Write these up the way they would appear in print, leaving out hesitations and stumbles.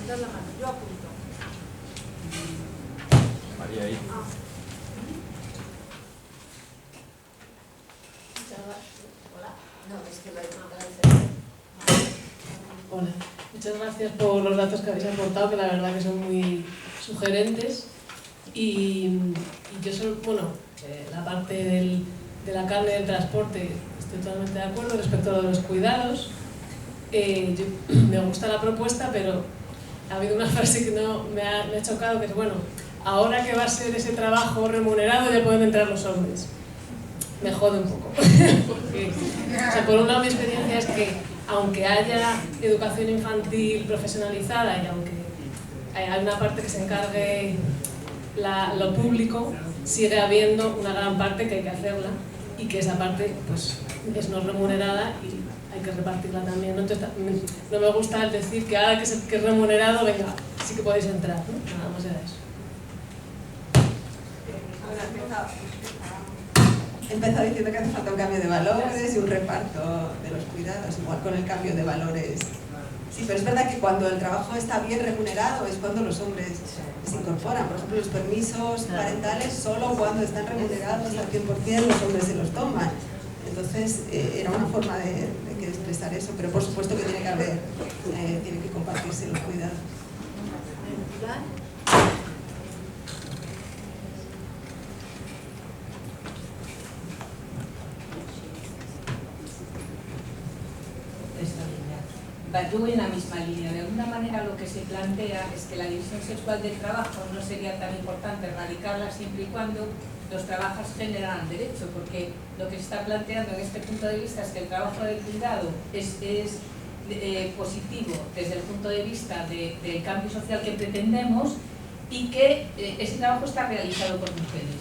levantar la mano, yo apunto. María ahí. Hola. No, es que Hola, muchas gracias por los datos que habéis aportado, que la verdad que son muy sugerentes. Y yo solo, la parte de la carne y del transporte, estoy totalmente de acuerdo. Respecto a lo de los cuidados, me gusta la propuesta, pero ha habido una frase que no me ha chocado, que es, ahora que va a ser ese trabajo remunerado ya pueden entrar los hombres. Me jode un poco. Porque, por un lado mi experiencia es que aunque haya educación infantil profesionalizada y aunque hay una parte que se encargue lo público, sigue habiendo una gran parte que hay que hacerla y que esa parte pues, es no remunerada y hay que repartirla también, ¿no? Entonces, no me gusta el decir que ahora que es remunerado, venga, sí que podéis entrar, ¿no? Nada más era eso. Empezado diciendo que hace falta un cambio de valores y un reparto de los cuidados, igual con el cambio de valores. Sí, pero es verdad que cuando el trabajo está bien remunerado es cuando los hombres se incorporan. Por ejemplo, los permisos parentales solo cuando están remunerados al 100% los hombres se los toman. Entonces, era una forma de expresar eso, pero por supuesto que tiene que compartirse los cuidados. Yo voy en la misma línea. De alguna manera lo que se plantea es que la división sexual del trabajo no sería tan importante erradicarla siempre y cuando los trabajos generan derecho, porque lo que se está planteando en este punto de vista es que el trabajo del cuidado es positivo desde el punto de vista del cambio social que pretendemos y que ese trabajo está realizado por mujeres.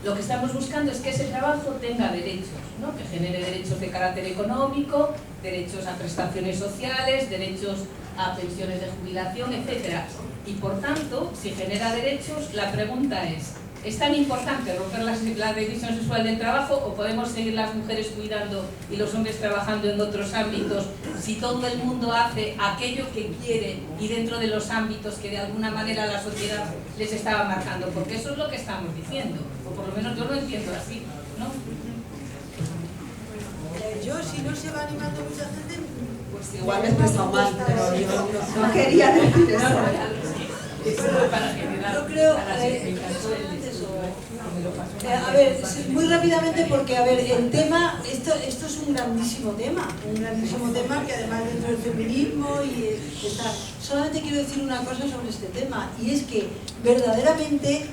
Lo que estamos buscando es que ese trabajo tenga derechos, ¿no? Que genere derechos de carácter económico, derechos a prestaciones sociales, derechos a pensiones de jubilación, etc. Y por tanto, si genera derechos, la pregunta ¿es tan importante romper la división sexual del trabajo o podemos seguir las mujeres cuidando y los hombres trabajando en otros ámbitos si todo el mundo hace aquello que quiere y dentro de los ámbitos que de alguna manera la sociedad les estaba marcando? Porque eso es lo que estamos diciendo, o por lo menos yo lo entiendo así, ¿no? Yo, si no se va animando mucha gente, pues igual me he expresado mal, pero yo no quería decir eso. Yo creo a ver, muy rápidamente, porque el tema, esto es un grandísimo tema que además dentro del feminismo y está. Solamente quiero decir una cosa sobre este tema, y es que verdaderamente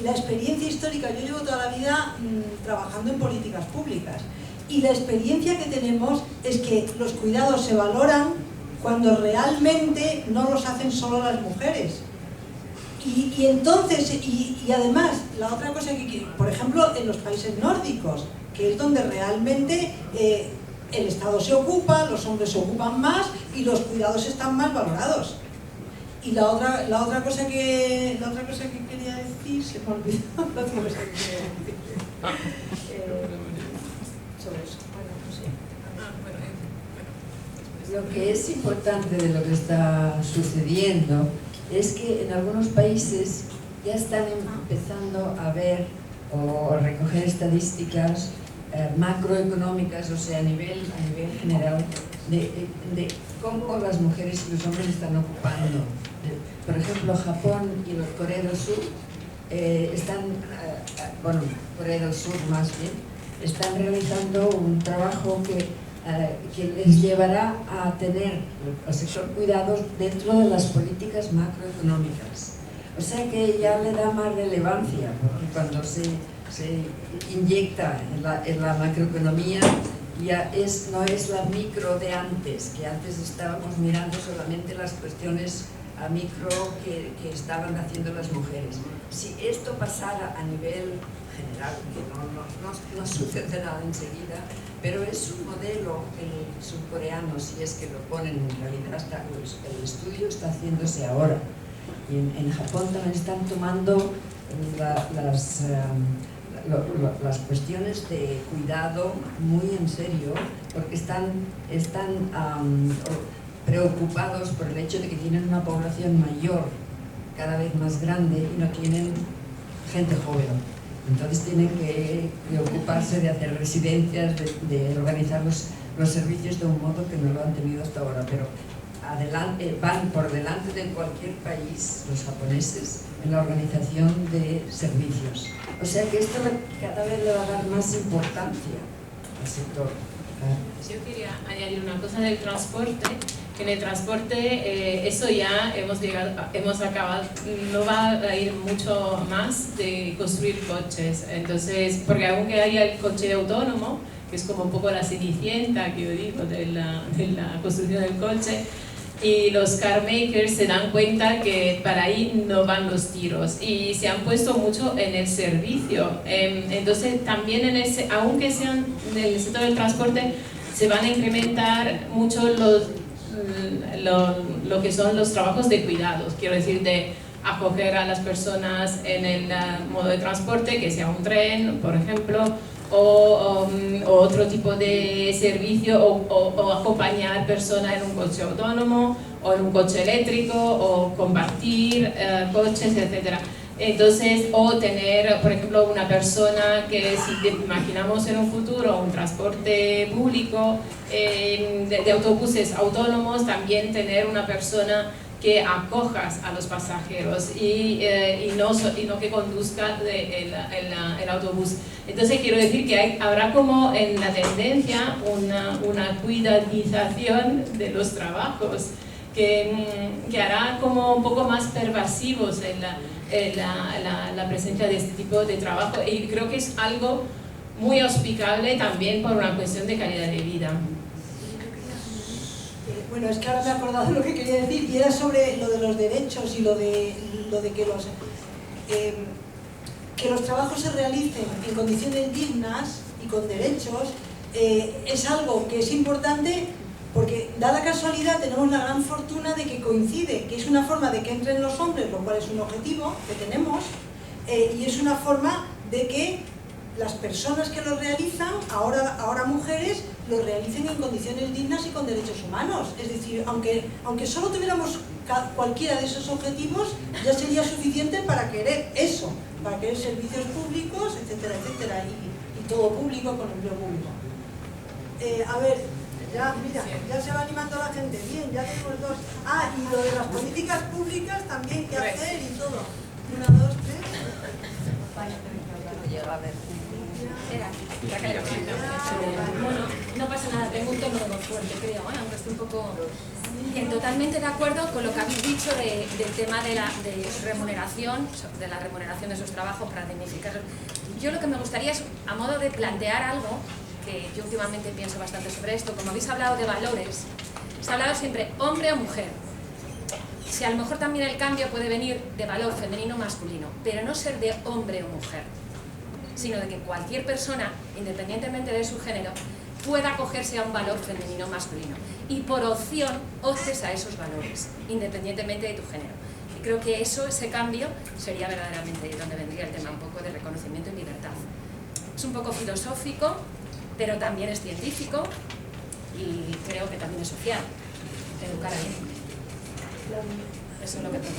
la experiencia histórica, yo llevo toda la vida trabajando en políticas públicas, y la experiencia que tenemos es que los cuidados se valoran cuando realmente no los hacen solo las mujeres. Y entonces, y además, la otra cosa que, por ejemplo, en los países nórdicos, que es donde realmente el Estado se ocupa, los hombres se ocupan más y los cuidados están más valorados. Y la otra cosa que quería decir, se me olvidó la otra cosa que quería decir. Sobre eso. Lo que es importante de lo que está sucediendo es que en algunos países ya están empezando a ver o a recoger estadísticas macroeconómicas, o sea, a nivel general, de cómo las mujeres y los hombres están ocupando. Por ejemplo, Japón y Corea del Sur Corea del Sur más bien, están realizando un trabajo que les llevará a tener al sector cuidados dentro de las políticas macroeconómicas. O sea que ya le da más relevancia, porque cuando se inyecta en la macroeconomía ya no es la micro de antes, que antes estábamos mirando solamente las cuestiones a micro que estaban haciendo las mujeres. Si esto pasara a nivel general, que no sucederá enseguida, pero es un modelo el surcoreano, si es que lo ponen en realidad, el estudio está haciéndose ahora. Y en Japón también están tomando las cuestiones de cuidado muy en serio, porque están preocupados por el hecho de que tienen una población mayor, cada vez más grande, y no tienen gente joven. Entonces tienen que preocuparse de hacer residencias, de organizar los servicios de un modo que no lo han tenido hasta ahora, pero van por delante de cualquier país, los japoneses, en la organización de servicios. O sea que esto cada vez le va a dar más importancia al sector. Yo quería añadir una cosa del transporte, que en el transporte eso ya hemos acabado, no va a ir mucho más de construir coches. Entonces, porque aunque haya el coche autónomo, que es como un poco la cenicienta que yo digo de la construcción del coche, y los car makers se dan cuenta que para ahí no van los tiros y se han puesto mucho en el servicio. Entonces también aunque sean del sector del transporte, se van a incrementar mucho lo que son los trabajos de cuidados, quiero decir, de acoger a las personas en el modo de transporte, que sea un tren, por ejemplo, o otro tipo de servicio, o acompañar personas en un coche autónomo o en un coche eléctrico, o compartir coches, etc. Entonces, o tener, por ejemplo, una persona que, si imaginamos en un futuro un transporte público de autobuses autónomos, también tener una persona que acojas a los pasajeros y no que conduzca el autobús. Entonces quiero decir que habrá como en la tendencia una cuidadización de los trabajos que hará como un poco más pervasivos la presencia de este tipo de trabajo, y creo que es algo muy auspicable también por una cuestión de calidad de vida. Bueno, es que ahora me he acordado de lo que quería decir, y era sobre lo de los derechos y lo de que los trabajos se realicen en condiciones dignas y con derechos. Es algo que es importante porque, dada casualidad, tenemos la gran fortuna de que coincide, que es una forma de que entren los hombres, lo cual es un objetivo que tenemos, y es una forma de que las personas que lo realizan, ahora mujeres, lo realicen en condiciones dignas y con derechos humanos. Es decir, aunque solo tuviéramos cualquiera de esos objetivos, ya sería suficiente para querer eso, para querer servicios públicos, etcétera, etcétera, y todo público con empleo público. A ver, ya se va animando la gente. Bien, ya tenemos dos. Y lo de las políticas públicas también, qué hacer y todo. 1, 2, 3. Bueno, no pasa nada, tengo un tono de voz fuerte, creo, aunque estoy un poco... Totalmente de acuerdo con lo que habéis dicho del tema de remuneración, de la remuneración de esos trabajos para dignificarlos. Yo lo que me gustaría es, a modo de plantear algo, que yo últimamente pienso bastante sobre esto, como habéis hablado de valores, se ha hablado siempre hombre o mujer. Si a lo mejor también el cambio puede venir de valor femenino o masculino, pero no ser de hombre o mujer, sino de que cualquier persona, independientemente de su género, pueda acogerse a un valor femenino o masculino y por opción optes a esos valores, independientemente de tu género. Y creo que ese cambio sería verdaderamente donde vendría el tema un poco de reconocimiento y libertad. Es un poco filosófico, pero también es científico y creo que también es social, educar a bien. Eso es lo que tengo.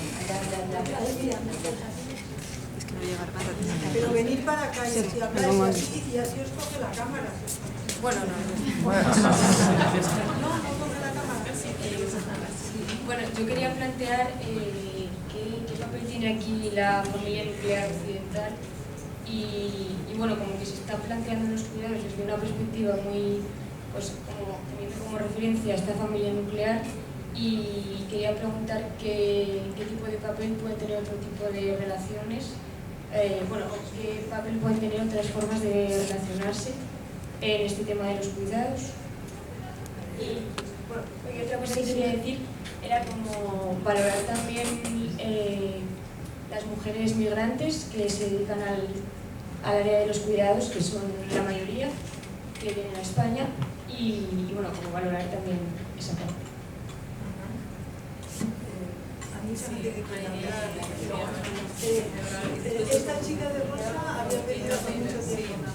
Pero venid para acá y si habláis y así os coge la cámara. Bueno, no coge la cámara. Bueno, yo quería plantear qué papel tiene aquí la familia nuclear occidental y bueno, como que se está planteando en los cuidados desde una perspectiva muy, pues teniendo como referencia a esta familia nuclear, y quería preguntar qué tipo de papel puede tener otro tipo de relaciones, qué papel pueden tener otras formas de relacionarse en este tema de los cuidados. Y otra cosa que quería decir era como valorar también las mujeres migrantes que se dedican al área de los cuidados, que son la mayoría, que vienen a España, y bueno, como valorar también esa parte. Esta chica de rosa había venido hace mucho tiempo.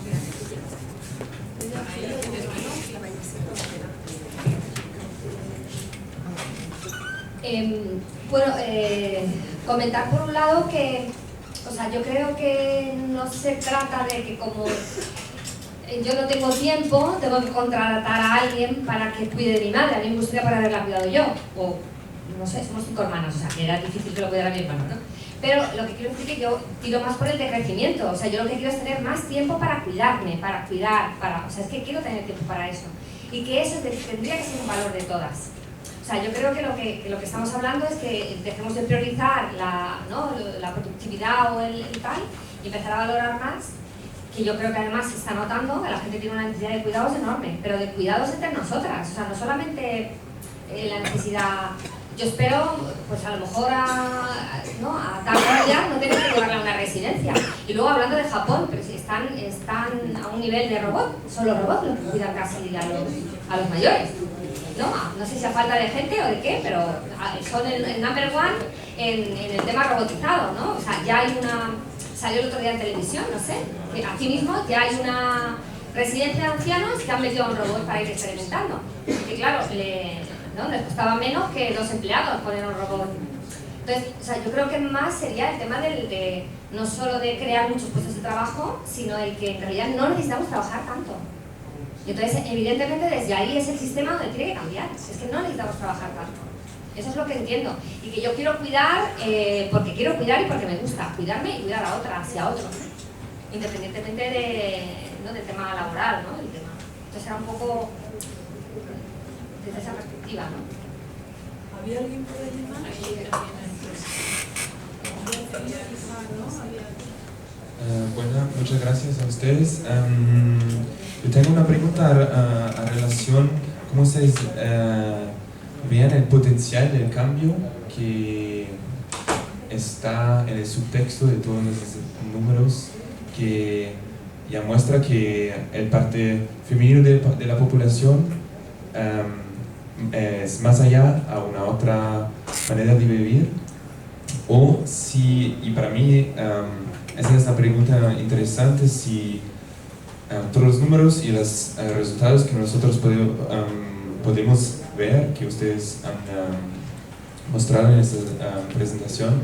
Comentar por un lado que, o sea, yo creo que no se trata de que como yo no tengo tiempo, tengo que contratar a alguien para que cuide de mi madre. A mí me gustaría para haberla cuidado yo, o no sé, somos 5 hermanos, o sea, que era difícil que lo cuidara mi hermano, ¿no? Pero lo que quiero decir es que yo tiro más por el decrecimiento, o sea, yo lo que quiero es tener más tiempo para cuidarme, para cuidar, o sea, es que quiero tener tiempo para eso. Y que eso tendría que ser un valor de todas. O sea, yo creo que lo que estamos hablando es que dejemos de priorizar la productividad o el tal y empezar a valorar más, que yo creo que además se está notando que la gente tiene una necesidad de cuidados enorme, pero de cuidados entre nosotras, o sea, no solamente la necesidad. Yo espero, pues a lo mejor a tal ya no tener que llevarla a una residencia. Y luego hablando de Japón, pero si están a un nivel de robot, son los robots los que cuidan casi a los mayores. No sé si a falta de gente o de qué, pero son el number one en el tema robotizado, ¿no? O sea, ya hay salió el otro día en televisión, no sé, que aquí mismo ya hay una residencia de ancianos que han metido a un robot para ir experimentando. Y claro, les costaba menos que los empleados poner un robot. Entonces, o sea, yo creo que más sería el tema de no solo de crear muchos puestos de trabajo, sino el que en realidad no necesitamos trabajar tanto. Y entonces, evidentemente, desde ahí es el sistema donde tiene que cambiar. Es que no necesitamos trabajar tanto. Eso es lo que entiendo. Y que yo quiero cuidar porque quiero cuidar y porque me gusta. Cuidarme y cuidar a otras y a otros. Independientemente del tema laboral, ¿no? El tema. Entonces era un poco desde esa perspectiva, ¿no? ¿Había alguien por ahí más? Bueno, muchas gracias a ustedes. Yo tengo una pregunta a relación, ¿cómo ustedes vean el potencial del cambio que está en el subtexto de todos los números que ya muestra que el parte femenino de la población es más allá a una otra manera de vivir? O si, y para mí esa es una pregunta interesante, si todos los números y los resultados que nosotros podemos ver, que ustedes han mostrado en esta presentación,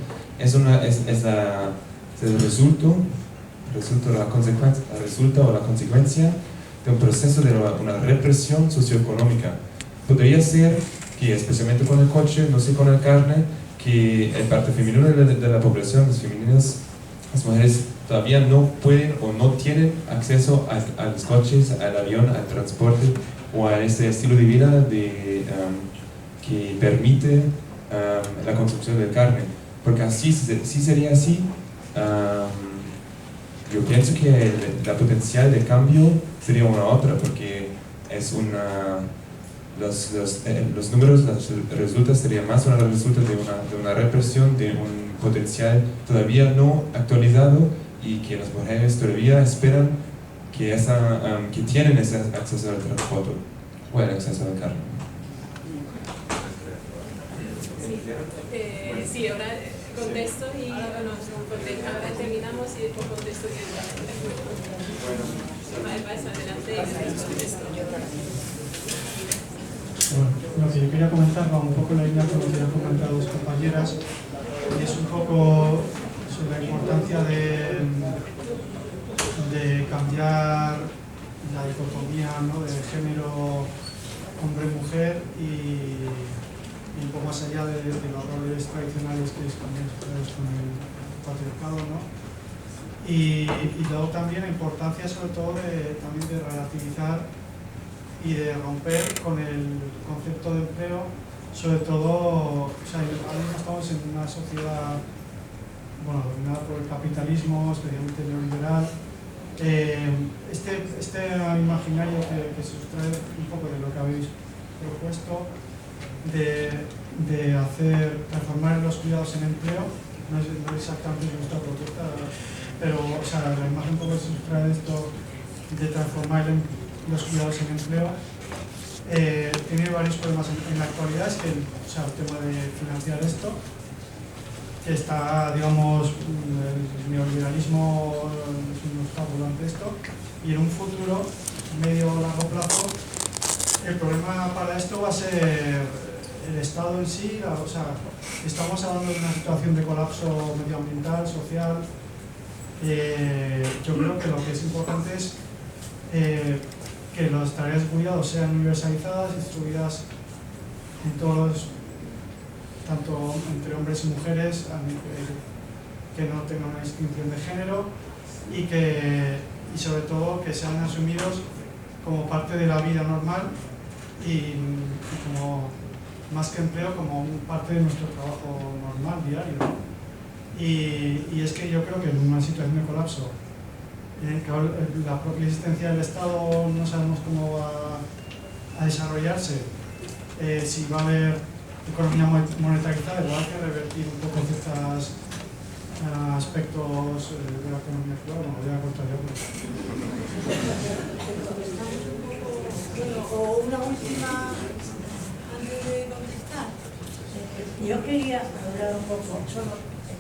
resulta o la consecuencia de un proceso de una represión socioeconómica. Podría ser que, especialmente con el coche, no sé con la carne, que el parte femenino de la población, las mujeres todavía no pueden o no tienen acceso a los coches, al avión, al transporte o a este estilo de vida que permite la consumición de carne. Porque así, si sería así, yo pienso que la potencial de cambio sería una otra, porque es los números, los resultados serían más una resulta de una represión, de un potencial todavía no actualizado, y que las mujeres todavía esperan que tienen ese acceso al transporte o el acceso a la carne. Sí, ahora contesto y ahora terminamos y después contesto. Vais adelante y contesto. Bueno, lo que yo quería comentar va un poco en la línea con lo que han comentado dos compañeras, y es un poco sobre la importancia de cambiar la dicotomía, ¿no?, de género hombre-mujer y un poco más allá de los roles tradicionales que también asociados con el patriarcado, ¿no? Y luego también la importancia sobre todo también de relativizar y de romper con el concepto de empleo, sobre todo, o sea, ahora mismo estamos en una sociedad, bueno, dominada por el capitalismo, especialmente neoliberal. Este imaginario que sustrae un poco de lo que habéis propuesto, de transformar los cuidados en empleo, no es exactamente nuestra propuesta, pero o sea, la imagen un poco que se sustrae de esto, de transformar los cuidados en empleo, tiene varios problemas en la actualidad. Es que el tema de financiar esto, que está, digamos, el neoliberalismo es un obstáculo ante esto, y en un futuro medio o largo plazo el problema para esto va a ser el Estado en sí, o sea, estamos hablando de una situación de colapso medioambiental, social. Yo creo que lo que es importante es que las tareas de cuidado sean universalizadas, distribuidas en todos, tanto entre hombres y mujeres, que no tengan una distinción de género y sobre todo que sean asumidos como parte de la vida normal y como, más que empleo, como parte de nuestro trabajo normal, diario, ¿no? Y es que yo creo que en una situación de colapso, que la propia existencia del Estado no sabemos cómo va a desarrollarse, si va a haber economía monetarizada, igual hay que revertir un poco ciertos aspectos de la economía actual. No, voy a cortar yo. O una última, antes de contestar. Yo quería hablar un poco,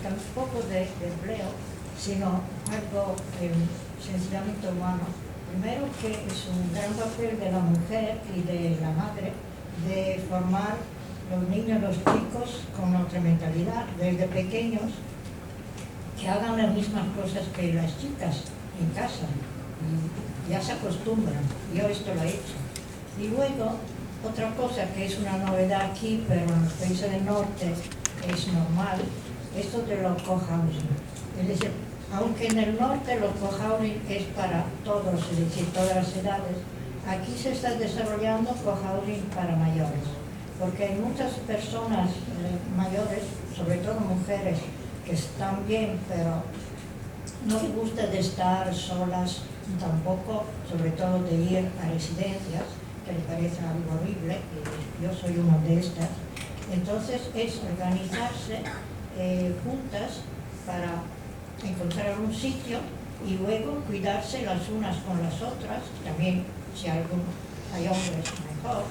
tampoco de empleo, sino algo sencillamente humano. Primero, que es un gran papel de la mujer y de la madre de formar los niños, los chicos con otra mentalidad, desde pequeños, que hagan las mismas cosas que las chicas en casa. Y ya se acostumbran. Yo esto lo he hecho. Y luego, otra cosa que es una novedad aquí, pero en los países del norte es normal, esto de los cohousing. Es decir, aunque en el norte los cohousing es para todos, es decir, todas las edades, aquí se está desarrollando cohousing para mayores. Porque hay muchas personas mayores, sobre todo mujeres, que están bien, pero no les gusta de estar solas tampoco, sobre todo de ir a residencias, que les parece algo horrible, y yo soy una de estas. Entonces es organizarse juntas para encontrar un sitio y luego cuidarse las unas con las otras, también si hay hombres mejor,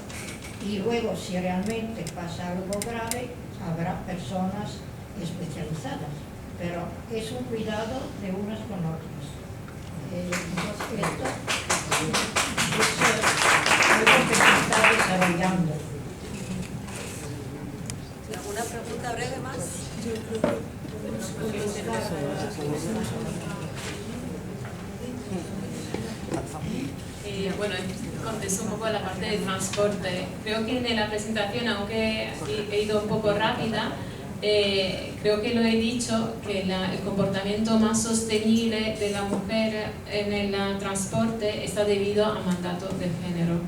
y luego si realmente pasa algo grave habrá personas especializadas, pero es un cuidado de unas con otras. Entonces esto es algo que se está desarrollando. ¿Alguna pregunta breve más? Bueno, contesto un poco a la parte de transporte. Creo que en la presentación, aunque he ido un poco rápida, creo que lo he dicho, que el comportamiento más sostenible de la mujer en el transporte está debido a mandatos de género.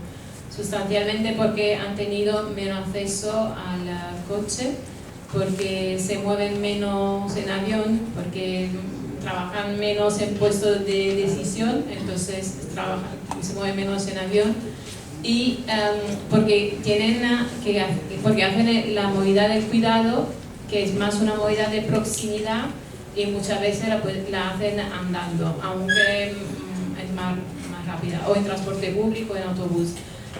Sustancialmente porque han tenido menos acceso al coche, porque se mueven menos en avión, porque trabajan menos en puestos de decisión, entonces se mueven menos en avión, y porque hacen la movilidad del cuidado, que es más una movilidad de proximidad, y muchas veces la hacen andando, aunque es más rápida, o en transporte público, en autobús.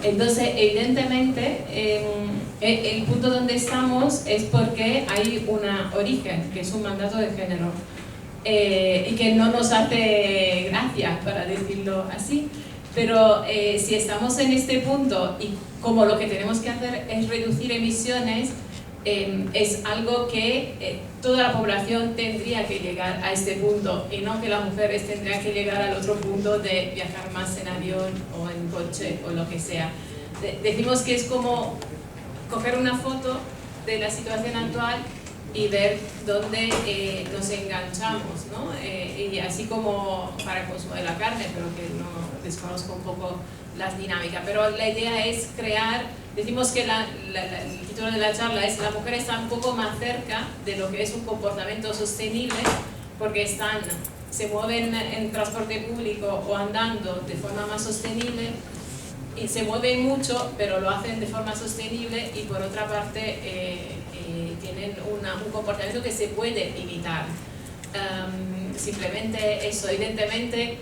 Entonces, evidentemente, el punto donde estamos es porque hay un origen, que es un mandato de género, y que no nos hace gracia, para decirlo así. Pero si estamos en este punto y como lo que tenemos que hacer es reducir emisiones, es algo que toda la población tendría que llegar a este punto, y no que las mujeres tendrían que llegar al otro punto de viajar más en avión o en coche o lo que sea. Decimos que es como coger una foto de la situación actual y ver dónde nos enganchamos, ¿no? Y así como para el consumo de la carne, pero que no desconozco un poco las dinámicas. Pero la idea es crear, decimos que el título de la charla es "La mujer está un poco más cerca de lo que es un comportamiento sostenible", porque se mueven en transporte público o andando de forma más sostenible, y se mueven mucho, pero lo hacen de forma sostenible, y por otra parte tienen un comportamiento que se puede imitar. Simplemente eso. Evidentemente,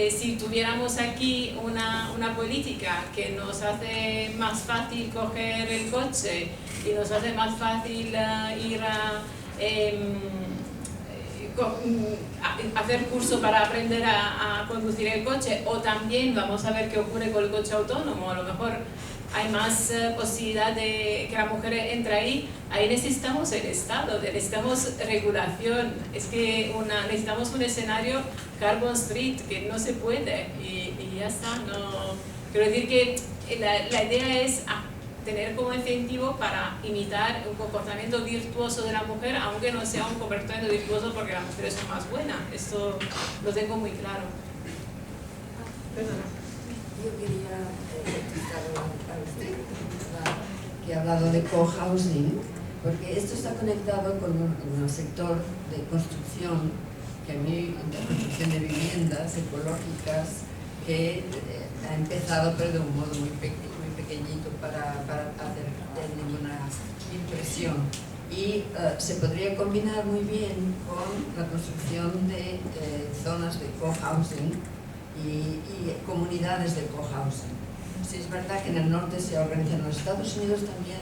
si tuviéramos aquí una política que nos hace más fácil coger el coche y nos hace más fácil ir a hacer curso para aprender a conducir el coche, o también vamos a ver qué ocurre con el coche autónomo. A lo mejor hay más posibilidad de que la mujer entre ahí. Ahí necesitamos el Estado, necesitamos regulación. Es que necesitamos un escenario carbon street que no se puede y ya está. No, quiero decir que la idea es tener como incentivo para imitar un comportamiento virtuoso de la mujer, aunque no sea un comportamiento virtuoso porque las mujeres son más buenas. Esto lo tengo muy claro. Perdona. Yo quería contestar a usted, que ha hablado de cohousing, porque esto está conectado con un sector de construcción, que a mí, de construcción de viviendas ecológicas, que ha empezado pero de un modo muy pequeñito para hacer ninguna impresión. Y se podría combinar muy bien con la construcción de zonas de cohousing y comunidades de cohousing. Sí, es verdad que en el norte se organizan, en los Estados Unidos también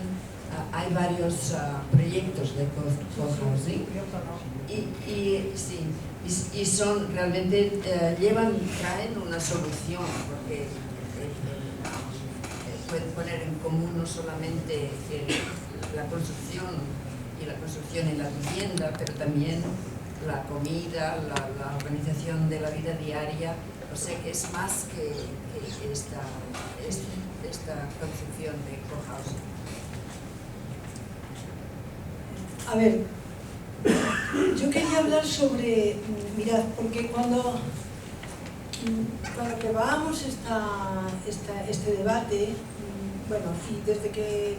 hay varios proyectos de cohousing y son realmente traen una solución, porque pueden poner en común no solamente la construcción y la vivienda, pero también la comida, la organización de la vida diaria. O sea que es más que esta construcción de cohousing. A ver, yo quería hablar sobre, mirad, porque cuando preparábamos este debate, bueno, y desde que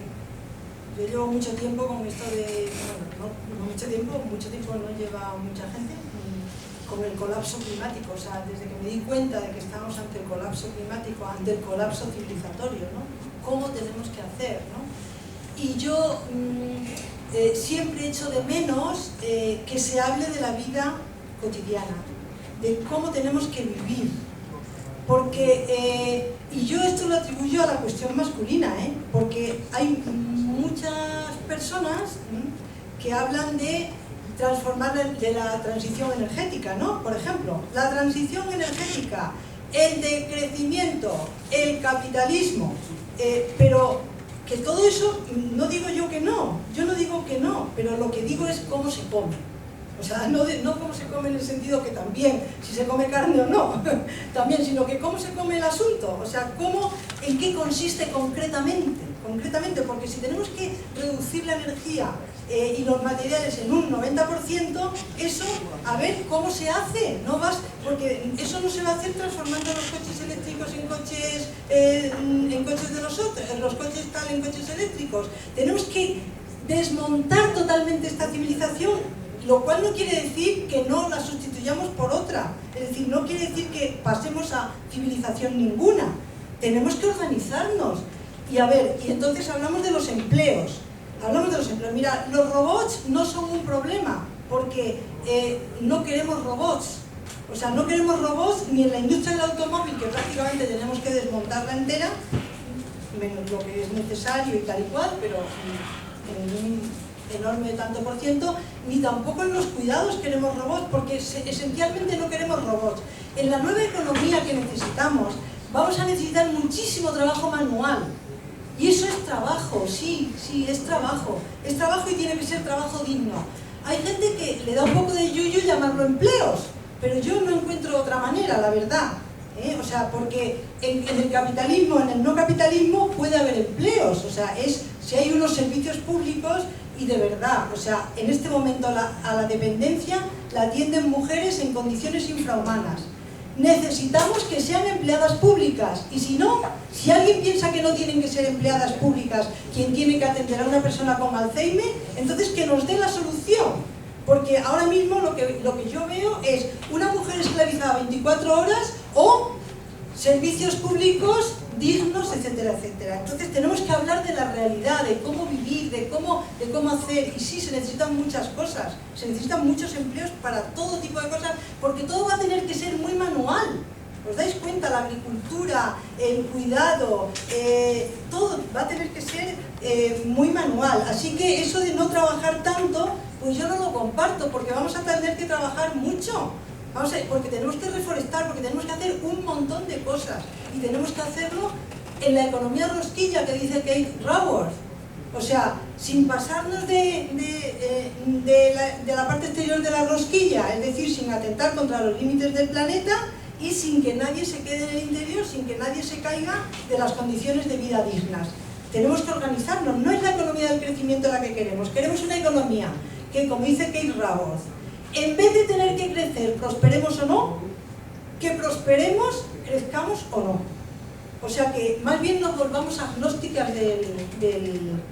yo llevo mucho tiempo con esto de, bueno, no mucho tiempo no lleva mucha gente, con el colapso climático, o sea, desde que me di cuenta de que estamos ante el colapso climático, ante el colapso civilizatorio, ¿no? ¿Cómo tenemos que hacer, ¿no? Y yo siempre echo de menos que se hable de la vida cotidiana, de cómo tenemos que vivir, porque, y yo esto lo atribuyo a la cuestión masculina, porque hay muchas personas que hablan de transformar de la transición energética, ¿no? Por ejemplo, la transición energética, el decrecimiento, el capitalismo, pero que todo eso, no digo yo que no, yo no digo que no, pero lo que digo es cómo se come. O sea, no cómo se come en el sentido que también, si se come carne o no, también, sino que cómo se come el asunto, o sea, en qué consiste concretamente, porque si tenemos que reducir la energía y los materiales en un 90%, eso, a ver cómo se hace, porque eso no se va a hacer transformando los coches eléctricos en coches de nosotros, los coches en coches eléctricos. Tenemos que desmontar totalmente esta civilización, lo cual no quiere decir que no la sustituyamos por otra, es decir, no quiere decir que pasemos a civilización ninguna. Tenemos que organizarnos. Y a ver, y entonces hablamos de los empleos. Mira, los robots no son un problema, porque no queremos robots. O sea, no queremos robots ni en la industria del automóvil, que prácticamente tenemos que desmontarla entera, menos lo que es necesario y tal y cual, pero en un enorme tanto por ciento, ni tampoco en los cuidados queremos robots, porque esencialmente no queremos robots. En la nueva economía que necesitamos, vamos a necesitar muchísimo trabajo manual. Y eso es trabajo, sí, es trabajo. Es trabajo y tiene que ser trabajo digno. Hay gente que le da un poco de yuyu llamarlo empleos, pero yo no encuentro otra manera, la verdad. O sea, porque en el capitalismo, en el no capitalismo puede haber empleos. O sea, si hay unos servicios públicos y de verdad, o sea, en este momento a la dependencia la atienden mujeres en condiciones infrahumanas. Necesitamos que sean empleadas públicas, y si no, si alguien piensa que no tienen que ser empleadas públicas quien tiene que atender a una persona con Alzheimer, entonces que nos dé la solución, porque ahora mismo lo que yo veo es una mujer esclavizada 24 horas o servicios públicos dignos, etcétera, etcétera. Entonces tenemos que hablar de la realidad, de cómo vivir, de cómo hacer, y sí, se necesitan muchas cosas, se necesitan muchos empleos para todo tipo de cosas, porque todo va a tener que ser muy manual. ¿Os dais cuenta? La agricultura, el cuidado, todo va a tener que ser muy manual. Así que eso de no trabajar tanto, pues yo no lo comparto, porque vamos a tener que trabajar mucho. Porque tenemos que reforestar, porque tenemos que hacer un montón de cosas y tenemos que hacerlo en la economía rosquilla que dice Kate Raworth. O sea, sin pasarnos de la parte exterior de la rosquilla, es decir, sin atentar contra los límites del planeta y sin que nadie se quede en el interior, sin que nadie se caiga de las condiciones de vida dignas. Tenemos que organizarnos, no es la economía del crecimiento la que queremos una economía que, como dice Kate Raworth, en vez de tener que crecer, prosperemos o no, que prosperemos, crezcamos o no. O sea que más bien nos volvamos agnósticas del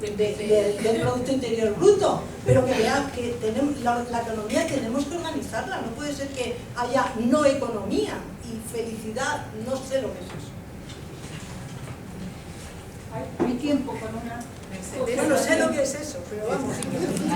Producto Interior Bruto, pero que vean que tenemos, la economía tenemos que organizarla, no puede ser que haya no economía y felicidad, no sé lo que es eso. Hay tiempo con una... Bueno, sé lo que es eso, pero vamos.